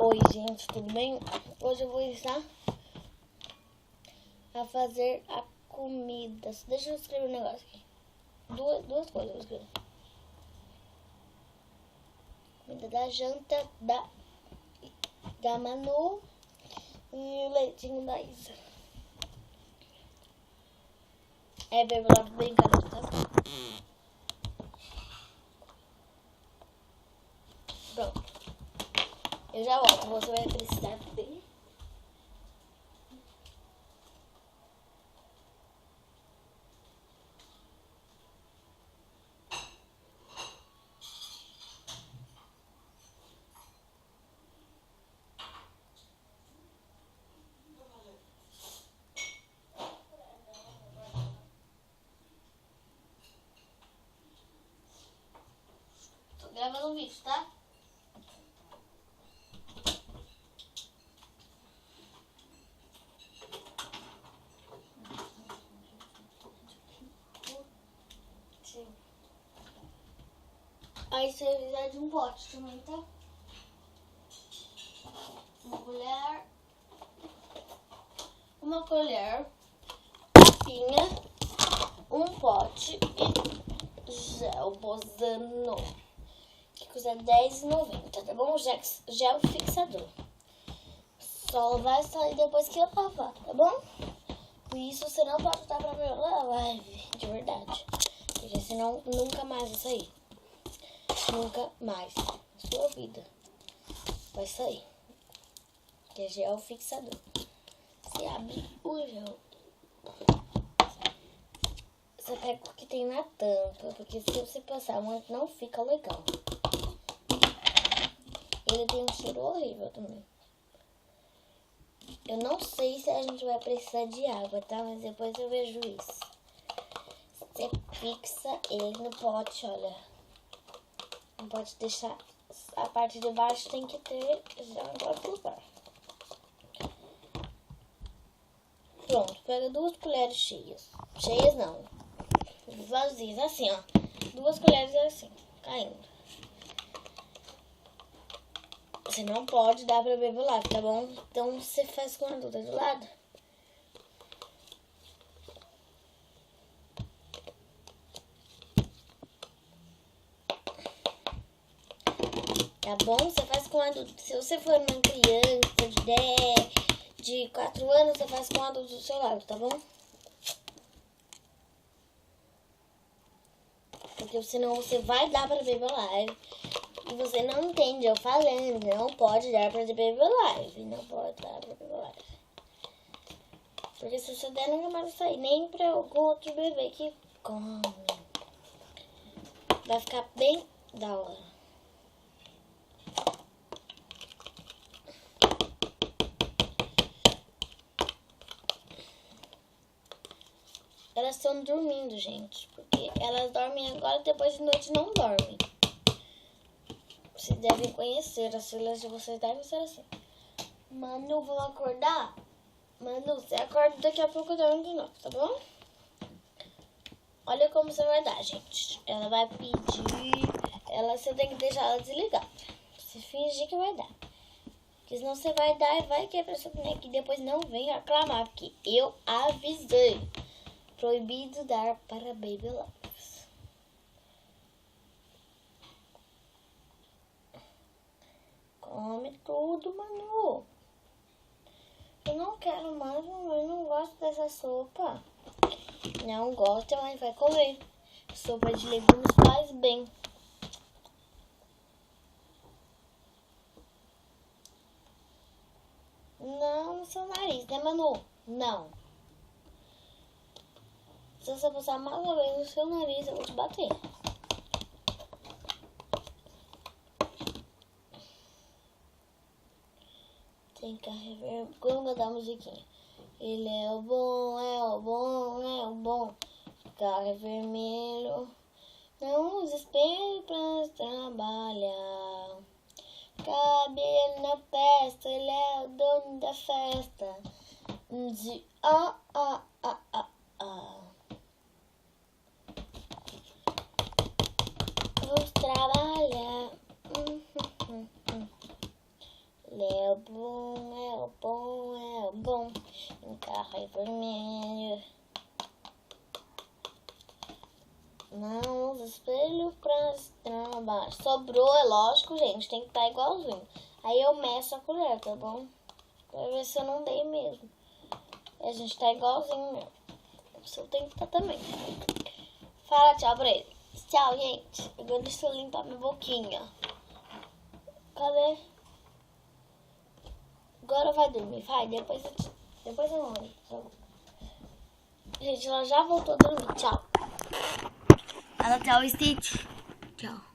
Oi, gente, tudo bem? Hoje eu vou ensinar a fazer a comida. Deixa eu escrever um negócio aqui. Duas coisas eu vou escrever. Comida da janta da Manu e o leitinho da Isa. É bem lá brincadeira, tá? Pronto. Eu já volto. Você vai precisar bem. Tô gravando um vídeo, tá? Aí você precisa de um pote também, tá? Uma colher, tapinha, um pote e gel Bosano, que custa R$10,90, tá bom? Gel fixador. Só vai sair depois que eu lavar, tá bom? Com isso você não pode usar pra lavar, de verdade. Porque senão nunca mais vai sair. Nunca mais na sua vida vai sair. Que é gel fixador. Você abre o gel. Você pega o que tem na tampa, porque se você passar muito não fica legal. Ele tem um cheiro horrível também. Eu não sei se a gente vai precisar de água, tá? Mas depois eu vejo isso. Você fixa ele no pote, olha. Não pode deixar... A parte de baixo tem que ter já em todo lugar. Pronto, pega 2 colheres cheias. Cheias não. Vazias, assim, ó. 2 colheres assim, caindo. Você não pode dar pra beber lá, tá bom? Então você faz com a adulta do lado. Tá bom? Você faz com adulto. Se você for uma criança de 10, de 4 anos, você faz com adulto do seu lado, tá bom? Porque senão você vai dar pra beber live. E você não entende eu falando. Não pode dar pra beber live. Não pode dar pra beber live. Porque se você der, nunca mais vai sair. Nem pra algum outro bebê que come. Vai ficar bem da hora. Elas estão dormindo, gente. Porque elas dormem agora e depois de noite não dormem. Vocês devem conhecer. As filhas de vocês devem ser assim. Manu, vamos acordar? Manu, você acorda daqui a pouco dorme de novo, tá bom? Olha como você vai dar, gente. Ela vai pedir... Você tem que deixar ela desligada. Você fingir que vai dar. Porque senão você vai dar e vai que a pessoa que depois não vem reclamar. Porque eu avisei. Proibido dar para Baby Lives. Come tudo, Manu. Eu não quero mais, eu não gosto dessa sopa. Não gosta, mas vai comer. Sopa de legumes faz bem. Não no seu nariz, né, Manu? Não. Se você passar mais uma vez no seu nariz, eu vou te bater. Tem carregar. Vamos dar a musiquinha. Ele é o bom, é o bom, é o bom. Carro é vermelho. Não usa espelho pra trabalhar. Cabelo na festa, ele é o dono da festa. De Vamos trabalhar. É o bom, é o bom, é o bom. Um carro é vermelho. Não usa espelho pra trabalhar. Sobrou, é lógico, gente. Tem que estar igualzinho. Aí eu meço a colher, tá bom? Pra ver se eu não dei mesmo. A gente tá igualzinho mesmo. O seu tem que estar também. Fala tchau pra ele. Tchau, gente. Agora deixa eu limpar minha boquinha. Cadê? Agora vai dormir. Vai, depois eu olho. Gente, ela já voltou a dormir. Tchau. Fala tchau, Stitch. Tchau.